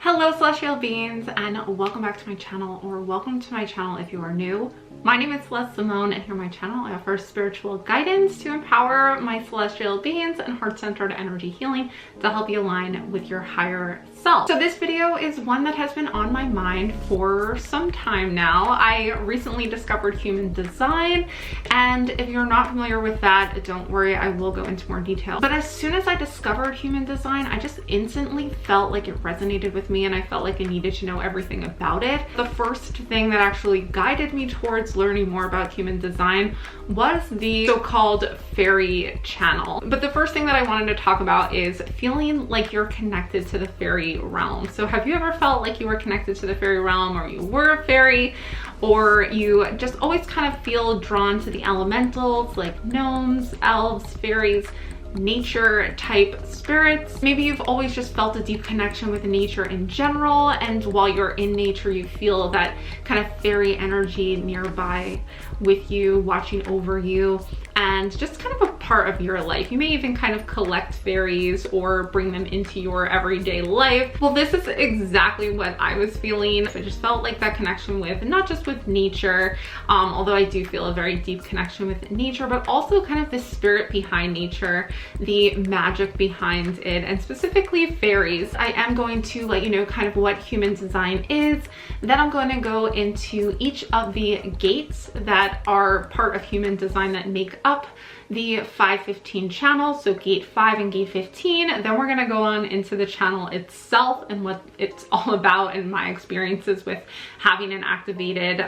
Hello celestial beings, and welcome back to my channel, or welcome to my channel if you are new. My name is Celeste Simone, and here on my channel I offer spiritual guidance to empower my celestial beings and heart-centered energy healing to help you align with your higher self. So this video is one that has been on my mind for some time now. I recently discovered human design, and if you're not familiar with that, don't worry, I will go into more detail. But as soon as I discovered human design, I just instantly felt like it resonated with me, and I felt like I needed to know everything about it. The first thing that actually guided me towards learning more about human design was the so-called fairy channel. But the first thing that I wanted to talk about is feeling like you're connected to the fairy realm. So have you ever felt like you were connected to the fairy realm, or you were a fairy, or you just always kind of feel drawn to the elementals like gnomes, elves, fairies, nature type spirits? Maybe you've always just felt a deep connection with nature in general, and while you're in nature you feel that kind of fairy energy nearby with you, watching over you, and just kind of a part of your life. You may even kind of collect fairies or bring them into your everyday life. Well, this is exactly what I was feeling. I just felt like that connection with, not just with nature, although I do feel a very deep connection with nature, but also kind of the spirit behind nature, the magic behind it, and specifically fairies. I am going to let you know kind of what human design is. Then I'm going to go into each of the gates that are part of human design that make up the 515 channel, so gate 5 and gate 15. Then we're going to go on into the channel itself and what it's all about, and my experiences with having an activated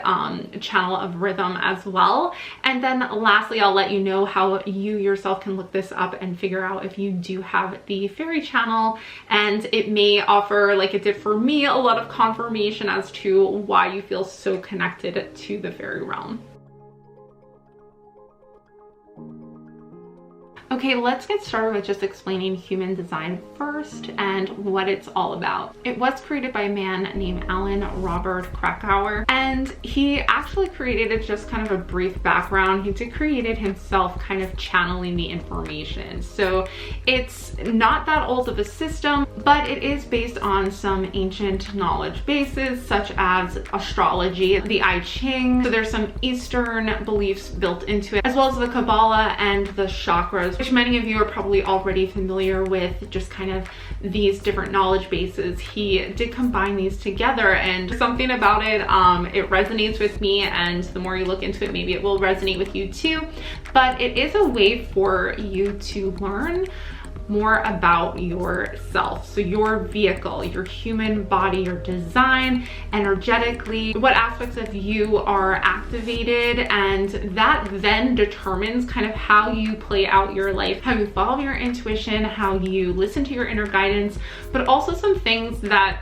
channel of rhythm as well. And then lastly, I'll let you know how you yourself can look this up and figure out if you do have the fairy channel, and it may offer, like it did for me, a lot of confirmation as to why you feel so connected to the fairy realm. Okay, let's get started with just explaining human design first and what it's all about. It was created by a man named Alan Robert Krakauer, and he actually created it, just kind of a brief background. He did create it himself, kind of channeling the information. So it's not that old of a system, but it is based on some ancient knowledge bases such as astrology, the I Ching. So there's some Eastern beliefs built into it, as well as the Kabbalah and the chakras, which many of you are probably already familiar with, just kind of these different knowledge bases. He did combine these together, and something about it, it resonates with me, and the more you look into it, maybe it will resonate with you too. But it is a way for you to learn more about yourself. So your vehicle, your human body, your design, energetically, what aspects of you are activated, and that then determines kind of how you play out your life, how you follow your intuition, how you listen to your inner guidance, but also some things that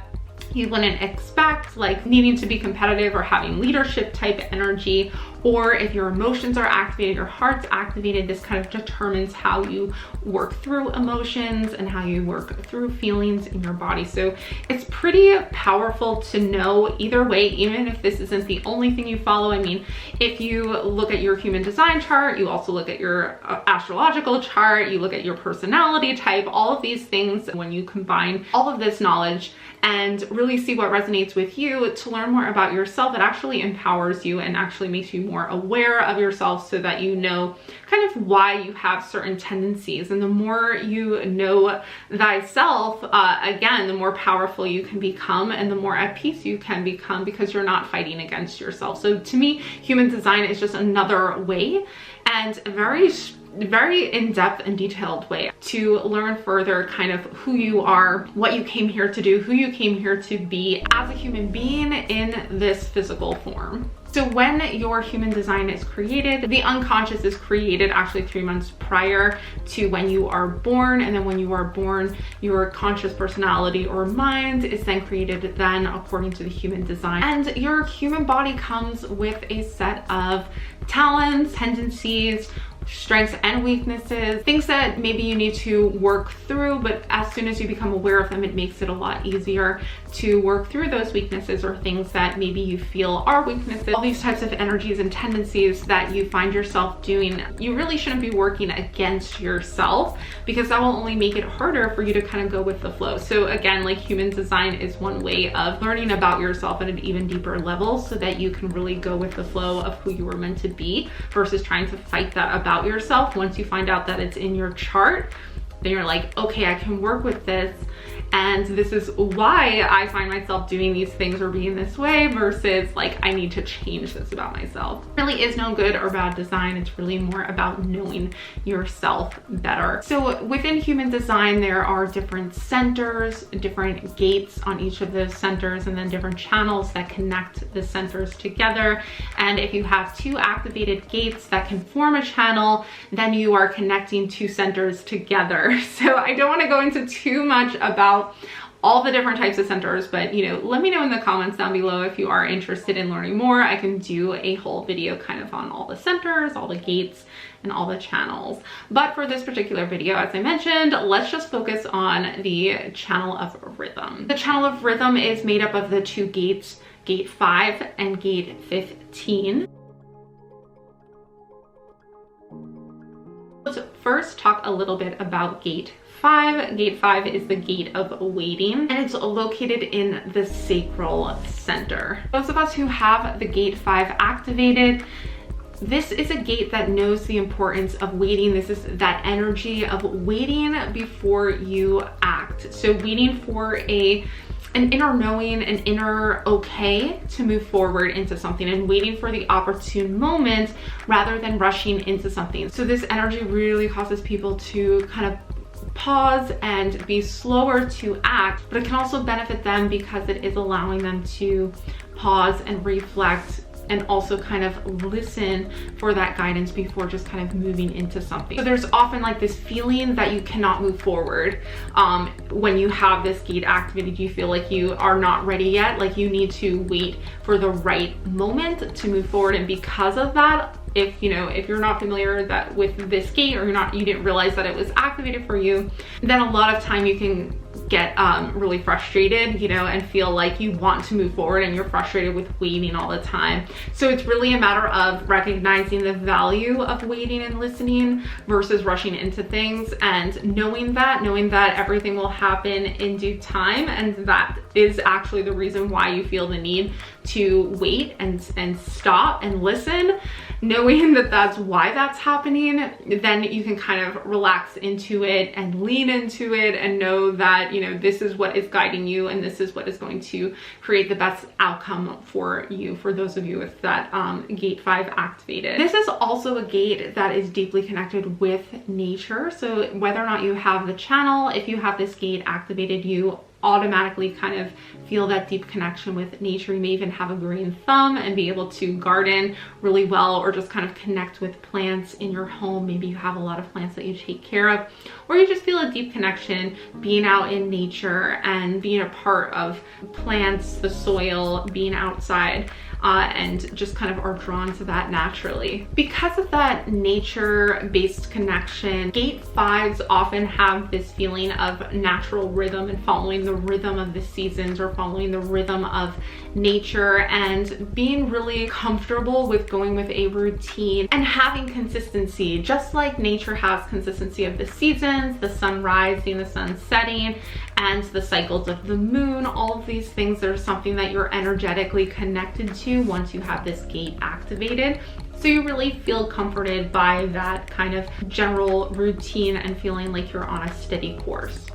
you wouldn't expect, like needing to be competitive or having leadership type energy, or if your emotions are activated, your heart's activated, this kind of determines how you work through emotions and how you work through feelings in your body. So it's pretty powerful to know either way, even if this isn't the only thing you follow. I mean, if you look at your human design chart, you also look at your astrological chart, you look at your personality type, all of these things, when you combine all of this knowledge and really see what resonates with you to learn more about yourself, it actually empowers you and actually makes you more aware of yourself, so that you know kind of why you have certain tendencies. And the more you know thyself, again, the more powerful you can become, and the more at peace you can become, because you're not fighting against yourself. So to me, human design is just another way, and a very in-depth and detailed way to learn further kind of who you are, what you came here to do, who you came here to be as a human being in this physical form. So when your human design is created, the unconscious is created actually 3 months prior to when you are born. And then when you are born, your conscious personality or mind is then created then according to the human design. And your human body comes with a set of talents, tendencies, strengths and weaknesses, things that maybe you need to work through, but as soon as you become aware of them, it makes it a lot easier to work through those weaknesses or things that maybe you feel are weaknesses. All these types of energies and tendencies that you find yourself doing, you really shouldn't be working against yourself, because that will only make it harder for you to kind of go with the flow. So again, like, human design is one way of learning about yourself at an even deeper level so that you can really go with the flow of who you were meant to be versus trying to fight that about yourself. Once you find out that it's in your chart, then you're like, okay, I can work with this, and this is why I find myself doing these things or being this way, versus like, I need to change this about myself. There really is no good or bad design. It's really more about knowing yourself better. So within human design, there are different centers, different gates on each of those centers, and then different channels that connect the centers together. And if you have 2 activated gates that can form a channel, then you are connecting 2 centers together. So I don't want to go into too much about all the different types of centers, but let me know in the comments down below if you are interested in learning more. I can do a whole video kind of on all the centers, all the gates, and all the channels. But for this particular video, as I mentioned, let's just focus on the channel of rhythm. The channel of rhythm is made up of the 2 gates, gate 5 and gate 15. Let's first talk a little bit about gate 5. Gate 5 is the gate of waiting, and it's located in the sacral center. Those of us who have the gate 5 activated, this is a gate that knows the importance of waiting. This is that energy of waiting before you act. So waiting for an inner knowing, an inner okay to move forward into something, and waiting for the opportune moment rather than rushing into something. So this energy really causes people to kind of pause and be slower to act, but it can also benefit them because it is allowing them to pause and reflect and also kind of listen for that guidance before just kind of moving into something. So there's often like this feeling that you cannot move forward when you have this gate activated. You feel like you are not ready yet, like you need to wait for the right moment to move forward. And because of that, if you're not familiar with this gate, or you didn't realize that it was activated for you, then a lot of time you can get really frustrated, and feel like you want to move forward and you're frustrated with waiting all the time. So it's really a matter of recognizing the value of waiting and listening versus rushing into things, and knowing that everything will happen in due time, and that is actually the reason why you feel the need to wait and stop and listen. Knowing that that's why that's happening, then you can kind of relax into it and lean into it and know that, this is what is guiding you, and this is what is going to create the best outcome for you, for those of you with that gate 5 activated. This is also a gate that is deeply connected with nature. So whether or not you have the channel, if you have this gate activated, you automatically kind of feel that deep connection with nature. You may even have a green thumb and be able to garden really well, or just kind of connect with plants in your home. Maybe you have a lot of plants that you take care of, or you just feel a deep connection being out in nature and being a part of plants, the soil, being outside, and just kind of are drawn to that naturally. Because of that nature-based connection, gate 5s often have this feeling of natural rhythm and following the rhythm of the seasons, or following the rhythm of nature, and being really comfortable with going with a routine and having consistency. Just like nature has consistency of the seasons, the sun rising, the sun setting, and the cycles of the moon, all of these things are something that you're energetically connected to once you have this gate activated. So you really feel comforted by that kind of general routine and feeling like you're on a steady course.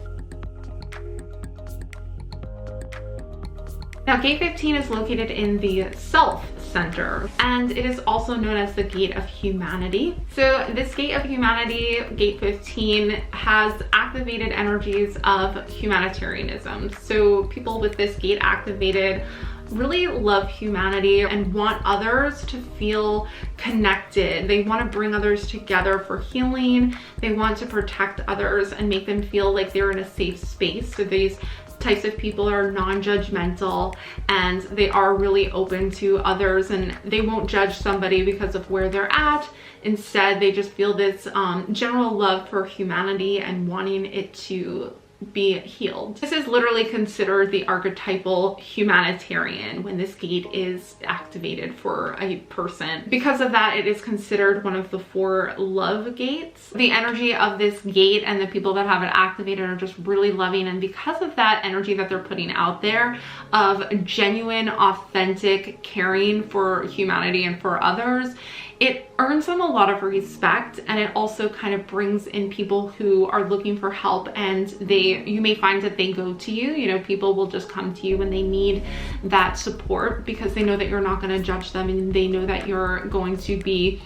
Now, gate 15 is located in the self center, and it is also known as the gate of humanity. So this gate of humanity, gate 15, has activated energies of humanitarianism. So people with this gate activated really love humanity and want others to feel connected. They want to bring others together for healing. They want to protect others and make them feel like they're in a safe space. So these types of people are non-judgmental, and they are really open to others, and they won't judge somebody because of where they're at. Instead, they just feel this general love for humanity and wanting it to be healed. This is literally considered the archetypal humanitarian when this gate is activated for a person. Because of that, it is considered one of the 4 love gates. The energy of this gate and the people that have it activated are just really loving, and because of that energy that they're putting out there of genuine, authentic caring for humanity and for others, it earns them a lot of respect, and it also kind of brings in people who are looking for help, and you may find that they go to you. You know, people will just come to you when they need that support because they know that you're not going to judge them, and they know that you're going to be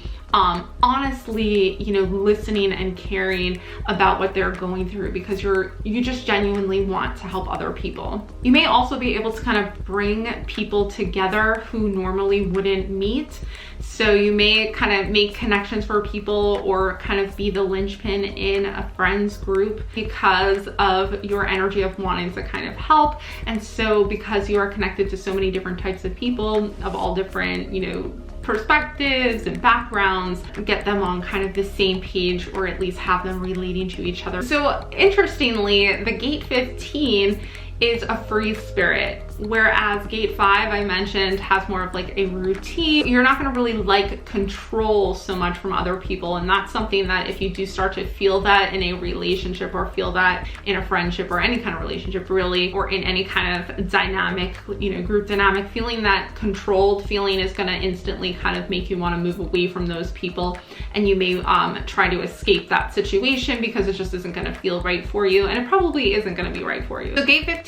honestly, you know, listening and caring about what they're going through, because you just genuinely want to help other people. You may also be able to kind of bring people together who normally wouldn't meet. So you may kind of make connections for people, or kind of be the linchpin in a friend's group because of your energy of wanting to kind of help. And so because you are connected to so many different types of people of all different, you know, perspectives and backgrounds, get them on kind of the same page, or at least have them relating to each other. So interestingly, the gate 15 is a free spirit, whereas gate 5, I mentioned, has more of like a routine. You're not going to really like control so much from other people, and that's something that if you do start to feel that in a relationship, or feel that in a friendship, or any kind of relationship really, or in any kind of dynamic, you know, group dynamic, feeling that controlled feeling is going to instantly kind of make you want to move away from those people, and you may try to escape that situation because it just isn't going to feel right for you, and it probably isn't going to be right for you. So gate 15,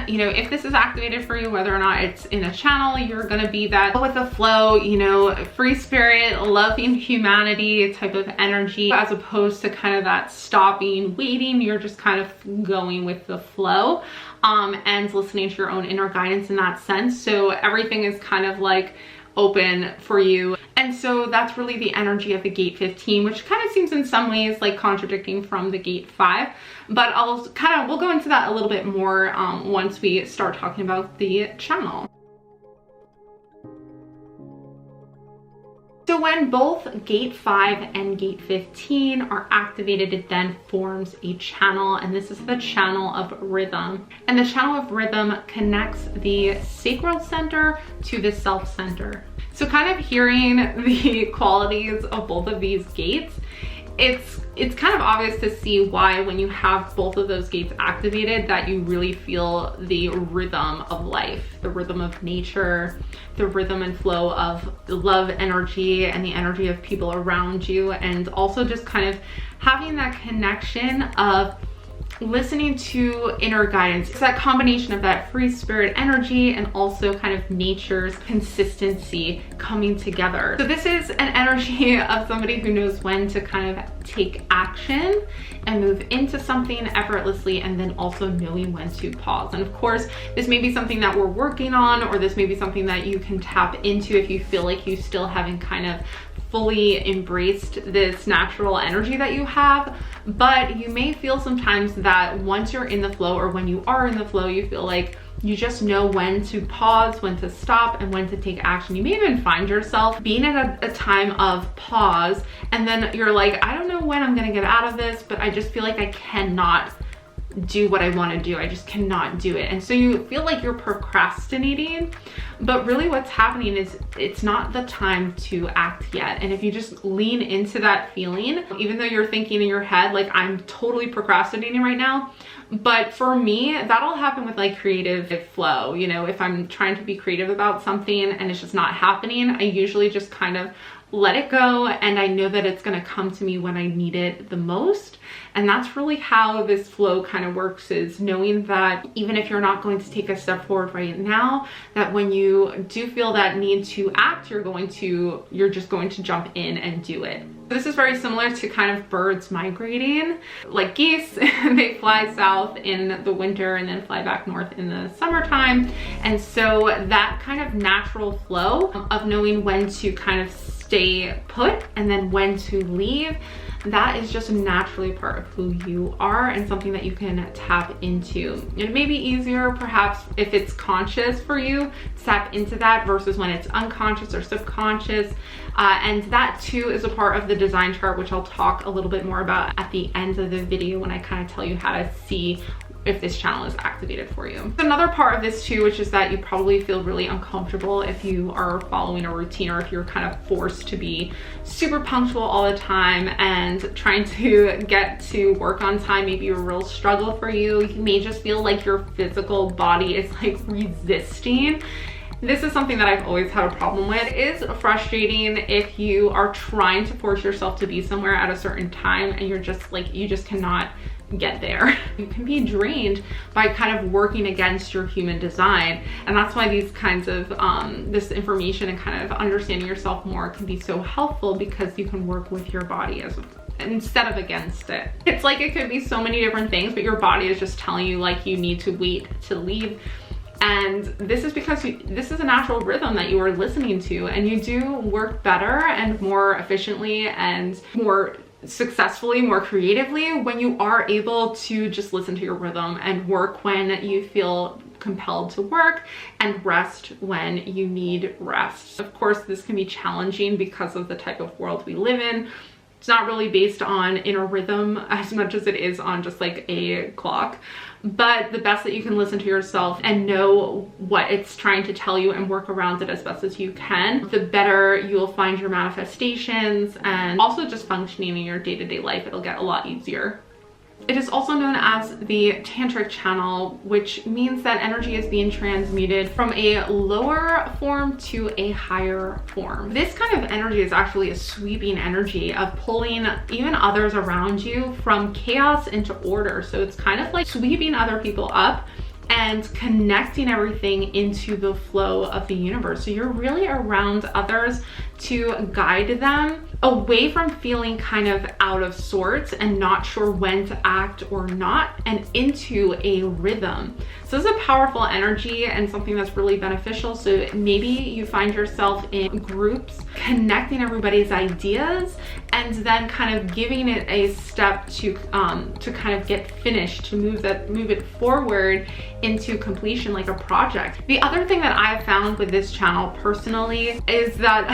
you know, if this is activated for you, whether or not it's in a channel, you're gonna be that go with the flow, you know, free spirit, loving humanity type of energy, as opposed to kind of that stopping, waiting. You're just kind of going with the flow and listening to your own inner guidance in that sense. So everything is kind of like open for you. And so that's really the energy of the gate 15, which kind of seems in some ways like contradicting from the gate 5, but we'll go into that a little bit more once we start talking about the channel. So when both gate 5 and gate 15 are activated, it then forms a channel, and this is the channel of rhythm. And the channel of rhythm connects the sacral center to the self center. So kind of hearing the qualities of both of these gates, it's kind of obvious to see why when you have both of those gates activated that you really feel the rhythm of life, the rhythm of nature, the rhythm and flow of the love energy and the energy of people around you, and also just kind of having that connection of listening to inner guidance. It's that combination of that free spirit energy and also kind of nature's consistency coming together. So this is an energy of somebody who knows when to kind of take action and move into something effortlessly, and then also knowing when to pause. And of course, this may be something that we're working on, or this may be something that you can tap into if you feel like you still haven't kind of fully embraced this natural energy that you have. But you may feel sometimes that once you're in the flow, or when you are in the flow, you feel like you just know when to pause, when to stop, and when to take action. You may even find yourself being at a time of pause, and then you're like, I don't know when I'm gonna get out of this, but I just feel like I cannot do what I want to do. I just cannot do it. And so you feel like you're procrastinating, but really what's happening is it's not the time to act yet. And if you just lean into that feeling, even though you're thinking in your head, like, I'm totally procrastinating right now, but for me, that'll happen with like creative flow. You know, if I'm trying to be creative about something and it's just not happening, I usually just kind of let it go, and I know that it's going to come to me when I need it the most. And that's really how this flow kind of works, is knowing that even if you're not going to take a step forward right now, that when you do feel that need to act, you're just going to jump in and do it. This is very similar to kind of birds migrating. Like geese, they fly south in the winter and then fly back north in the summertime. And so that kind of natural flow of knowing when to kind of stay put and then when to leave, that is just naturally part of who you are and something that you can tap into. It may be easier perhaps if it's conscious for you to tap into that versus when it's unconscious or subconscious. And that too is a part of the design chart, which I'll talk a little bit more about at the end of the video when I kind of tell you how to see if this channel is activated for you. Another part of this too, which is that you probably feel really uncomfortable if you are following a routine or if you're kind of forced to be super punctual all the time and trying to get to work on time, maybe a real struggle for you. You may just feel like your physical body is like resisting. This is something that I've always had a problem with. It is frustrating if you are trying to force yourself to be somewhere at a certain time and you're just like, you just cannot get there. You can be drained by kind of working against your human design, and that's why these kinds of this information and kind of understanding yourself more can be so helpful, because you can work with your body as instead of against it. It's like it could be so many different things, but your body is just telling you like you need to wait to leave. And this is because this is a natural rhythm that you are listening to, and you do work better and more efficiently and more successfully, more creatively when you are able to just listen to your rhythm and work when you feel compelled to work and rest when you need rest. Of course, this can be challenging because of the type of world we live in. It's not really based on inner rhythm as much as it is on just like a clock. But the best that you can listen to yourself and know what it's trying to tell you and work around it as best as you can, the better you'll find your manifestations, and also just functioning in your day-to-day life, it'll get a lot easier. It is also known as the tantric channel, which means that energy is being transmuted from a lower form to a higher form. This kind of energy is actually a sweeping energy of pulling even others around you from chaos into order. So it's kind of like sweeping other people up and connecting everything into the flow of the universe. So you're really around others to guide them away from feeling kind of out of sorts and not sure when to act or not, and into a rhythm. So this is a powerful energy and something that's really beneficial. So maybe you find yourself in groups connecting everybody's ideas and then kind of giving it a step to kind of get finished, to move it forward into completion like a project. The other thing that I've found with this channel personally is that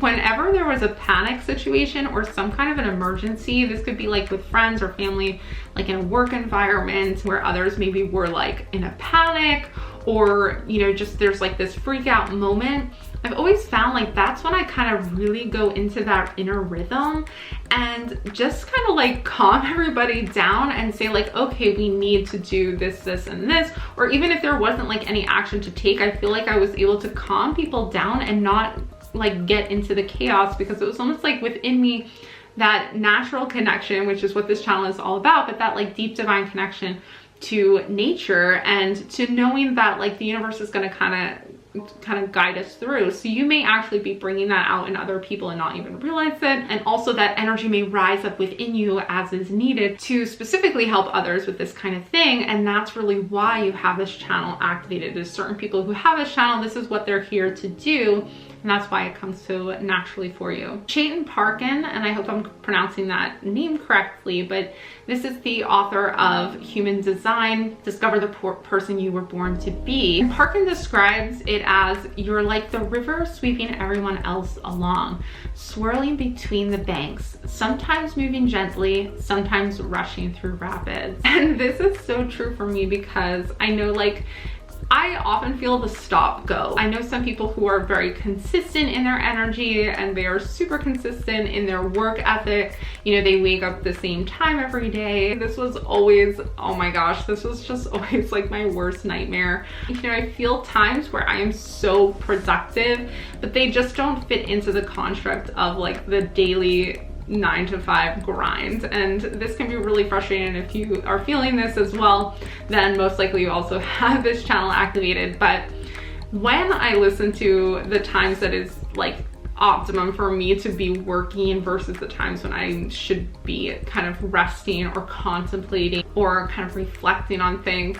whenever there was a panic situation or some kind of an emergency, this could be like with friends or family, like in a work environment where others maybe were like in a panic, or you know, just there's like this freak out moment, I've always found like that's when I kind of really go into that inner rhythm and just kind of like calm everybody down and say like, okay, we need to do this, this, and this. Or even if there wasn't like any action to take, I feel like I was able to calm people down and not like get into the chaos, because it was almost like within me that natural connection, which is what this channel is all about, but that like deep divine connection to nature and to knowing that like the universe is going to kind of guide us through. So you may actually be bringing that out in other people and not even realize it. And also that energy may rise up within you as is needed to specifically help others with this kind of thing. And that's really why you have this channel activated. There's certain people who have this channel, this is what they're here to do. And that's why it comes so naturally for you. Chetan Parkin, and I hope I'm pronouncing that name correctly, but this is the author of Human Design, Discover the Person You Were Born to Be. And Parkin describes it as you're like the river sweeping everyone else along, swirling between the banks, sometimes moving gently, sometimes rushing through rapids. And this is so true for me, because I know like I often feel the stop go. I know some people who are very consistent in their energy and they are super consistent in their work ethic. You know, they wake up the same time every day. This was always, oh my gosh, this was just always like my worst nightmare. You know, I feel times where I am so productive, but they just don't fit into the construct of like the daily 9-to-5 grind. And this can be really frustrating. If you are feeling this as well, then most likely you also have this channel activated. But when I listen to the times that is like optimum for me to be working versus the times when I should be kind of resting or contemplating or kind of reflecting on things,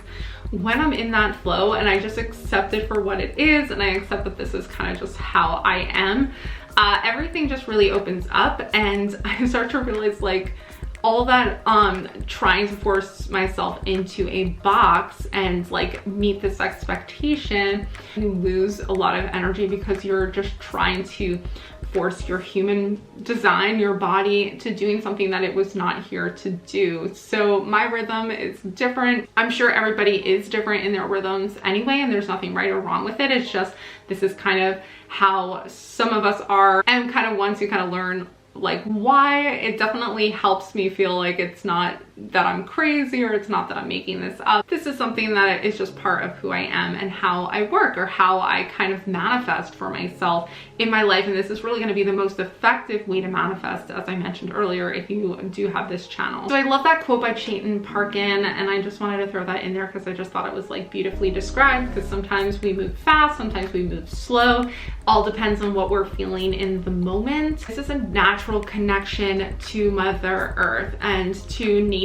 when I'm in that flow and I just accept it for what it is and I accept that this is kind of just how I am, everything just really opens up, and I start to realize like all that trying to force myself into a box and like meet this expectation, you lose a lot of energy because you're just trying to force your human design, your body, to doing something that it was not here to do. So my rhythm is different. I'm sure everybody is different in their rhythms anyway, and there's nothing right or wrong with it. It's just, this is kind of how some of us are, and kind of once you kind of learn like why, it definitely helps me feel like it's not that I'm crazy, or it's not that I'm making this up. This is something that is just part of who I am and how I work, or how I kind of manifest for myself in my life. And this is really going to be the most effective way to manifest, as I mentioned earlier, if you do have this channel. So I love that quote by Chetan Parkin, and I just wanted to throw that in there because I just thought it was like beautifully described, because sometimes we move fast, sometimes we move slow, all depends on what we're feeling in the moment. This is a natural connection to Mother Earth and to nature.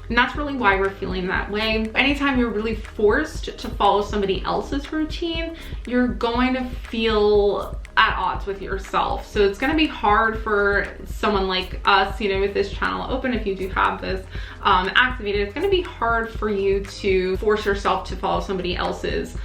And that's really why we're feeling that way. Anytime you're really forced to follow somebody else's routine, you're going to feel at odds with yourself. So it's going to be hard for someone like us, you know, with this channel open, if you do have this activated, it's going to be hard for you to force yourself to follow somebody else's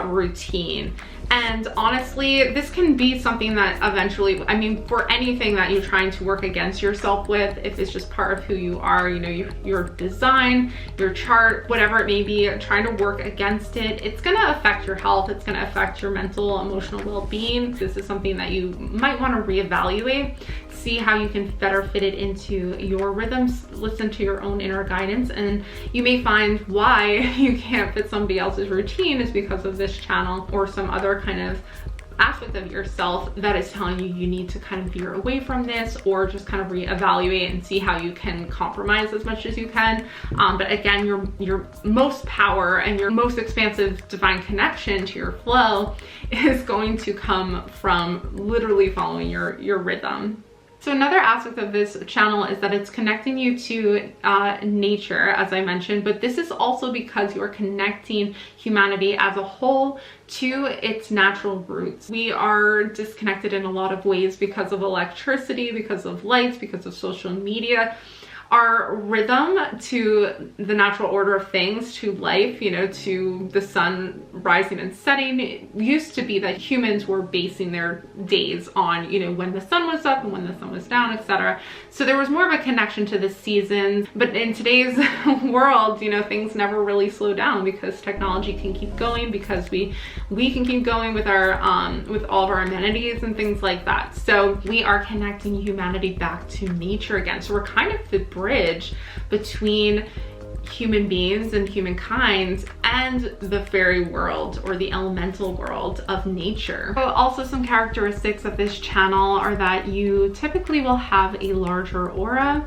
routine. And honestly, this can be something that eventually, I mean, for anything that you're trying to work against yourself with, if it's just part of who you are, you know, your design, your chart, whatever it may be, trying to work against it, it's gonna affect your health, it's gonna affect your mental, emotional well-being. This is something that you might want to reevaluate, see how you can better fit it into your rhythms, listen to your own inner guidance, and you may find why you can't fit somebody else's routine is because of this channel or some other kind of aspect of yourself that is telling you you need to kind of veer away from this, or just kind of reevaluate and see how you can compromise as much as you can. But again, your most power and your most expansive divine connection to your flow is going to come from literally following your rhythm. So another aspect of this channel is that it's connecting you to nature, as I mentioned, but this is also because you are connecting humanity as a whole to its natural roots. We are disconnected in a lot of ways because of electricity, because of lights, because of social media. Our rhythm to the natural order of things, to life, you know, to the sun rising and setting, it used to be that humans were basing their days on, you know, when the sun was up and when the sun was down, etc. So there was more of a connection to the seasons. But in today's world, you know, things never really slow down because technology can keep going, because we can keep going with our with all of our amenities and things like that. So we are connecting humanity back to nature again. So we're kind of the bridge between human beings and humankind and the fairy world, or the elemental world of nature. So also some characteristics of this channel are that you typically will have a larger aura.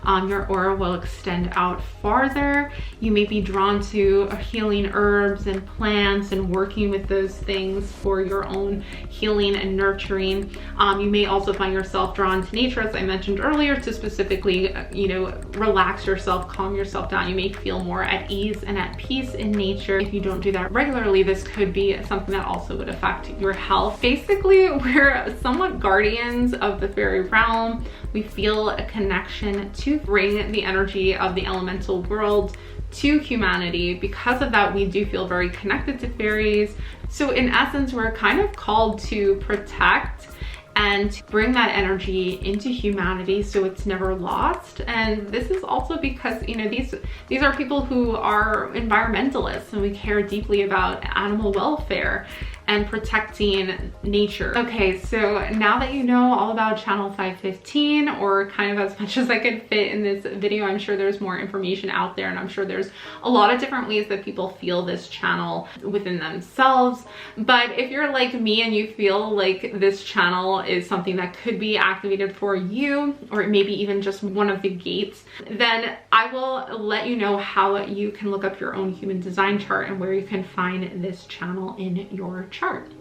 Your aura will extend out farther. You may be drawn to healing herbs and plants and working with those things for your own healing and nurturing. You may also find yourself drawn to nature, as I mentioned earlier, to specifically, you know, relax yourself, calm yourself down. You may feel more at ease and at peace in nature. If you don't do that regularly, this could be something that also would affect your health. Basically, we're somewhat guardians of the fairy realm. We feel a connection to bring the energy of the elemental world to humanity. Because of that, we do feel very connected to fairies. So in essence, we're kind of called to protect and to bring that energy into humanity so it's never lost. And this is also because, you know, these are people who are environmentalists, and we care deeply about animal welfare and protecting nature. Okay, so now that you know all about channel 515, or kind of as much as I could fit in this video, I'm sure there's more information out there, and I'm sure there's a lot of different ways that people feel this channel within themselves. But if you're like me and you feel like this channel is something that could be activated for you, or maybe even just one of the gates, then I will let you know how you can look up your own human design chart and where you can find this channel in your chart.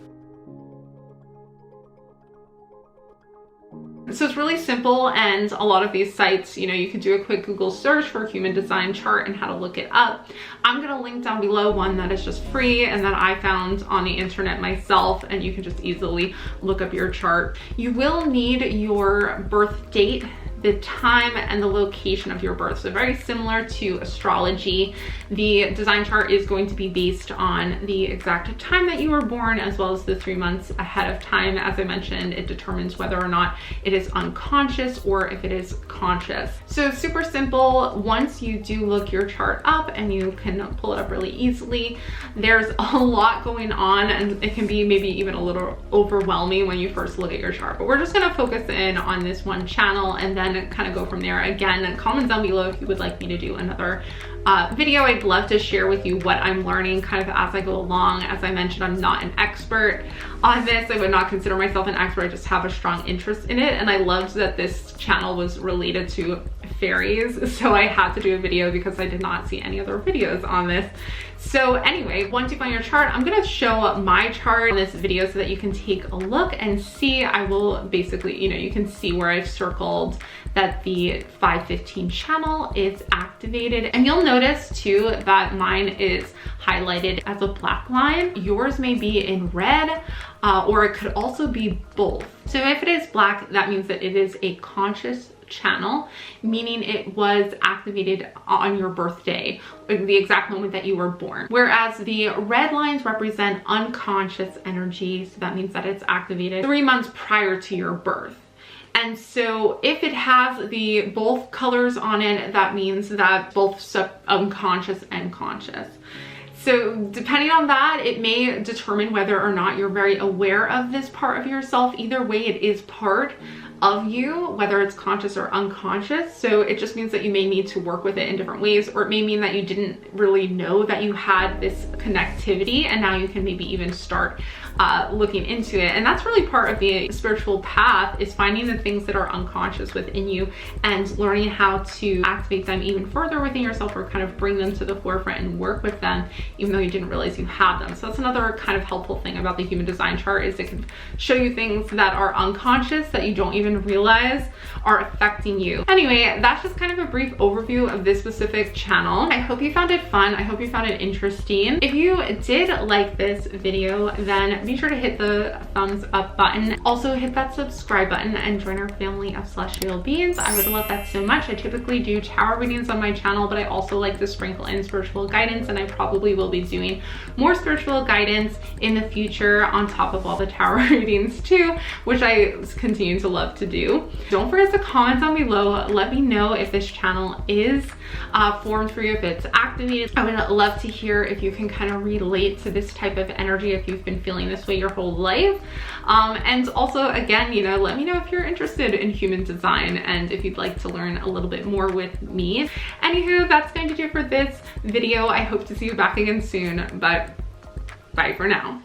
So it's really simple, and a lot of these sites, you know, you could do a quick Google search for human design chart and how to look it up. I'm gonna link down below one that is just free and that I found on the internet myself, and you can just easily look up your chart. You will need your birth date, the time, and the location of your birth. So very similar to astrology, the design chart is going to be based on the exact time that you were born, as well as the 3 months ahead of time. As I mentioned, it determines whether or not it is unconscious or if it is conscious. So super simple. Once you do look your chart up, and you can pull it up really easily, there's a lot going on, and it can be maybe even a little overwhelming when you first look at your chart. But we're just gonna focus in on this one channel and then kind of go from there. Again, comment down below if you would like me to do another video. I'd love to share with you what I'm learning kind of as I go along. As I mentioned, I'm not an expert on this. I would not consider myself an expert. I just have a strong interest in it, and I loved that this channel was related to fairies, so I had to do a video because I did not see any other videos on this. So anyway, once you find your chart, I'm gonna show my chart in this video so that you can take a look and see. I will basically, you know, you can see where I've circled that the 515 channel is activated. And you'll notice too that mine is highlighted as a black line. Yours may be in red, or it could also be both. So if it is black, that means that it is a conscious channel, meaning it was activated on your birthday, the exact moment that you were born. Whereas the red lines represent unconscious energy, so that means that it's activated 3 months prior to your birth. And so if it has the both colors on it, that means that both unconscious and conscious. So depending on that, it may determine whether or not you're very aware of this part of yourself. Either way, it is part of you, whether it's conscious or unconscious. So it just means that you may need to work with it in different ways, or it may mean that you didn't really know that you had this connectivity, and now you can maybe even start looking into it. And that's really part of the spiritual path, is finding the things that are unconscious within you and learning how to activate them even further within yourself, or kind of bring them to the forefront and work with them even though you didn't realize you had them. So that's another kind of helpful thing about the human design chart, is it can show you things that are unconscious that you don't even realize are affecting you. Anyway, that's just kind of a brief overview of this specific channel. I hope you found it fun. I hope you found it interesting. If you did like this video, then be sure to hit the thumbs up button. Also hit that subscribe button and join our family of celestial beings. I would love that so much. I typically do tarot readings on my channel, but I also like to sprinkle in spiritual guidance, and I probably will be doing more spiritual guidance in the future on top of all the tarot readings too, which I continue to love to do. Don't forget to comment down below. Let me know if this channel is formed for you, if it's activated. I would love to hear if you can kind of relate to this type of energy, if you've been feeling this way your whole life. And also, again, you know, let me know if you're interested in human design and if you'd like to learn a little bit more with me. Anywho, that's going to do it for this video. I hope to see you back again soon, but bye for now.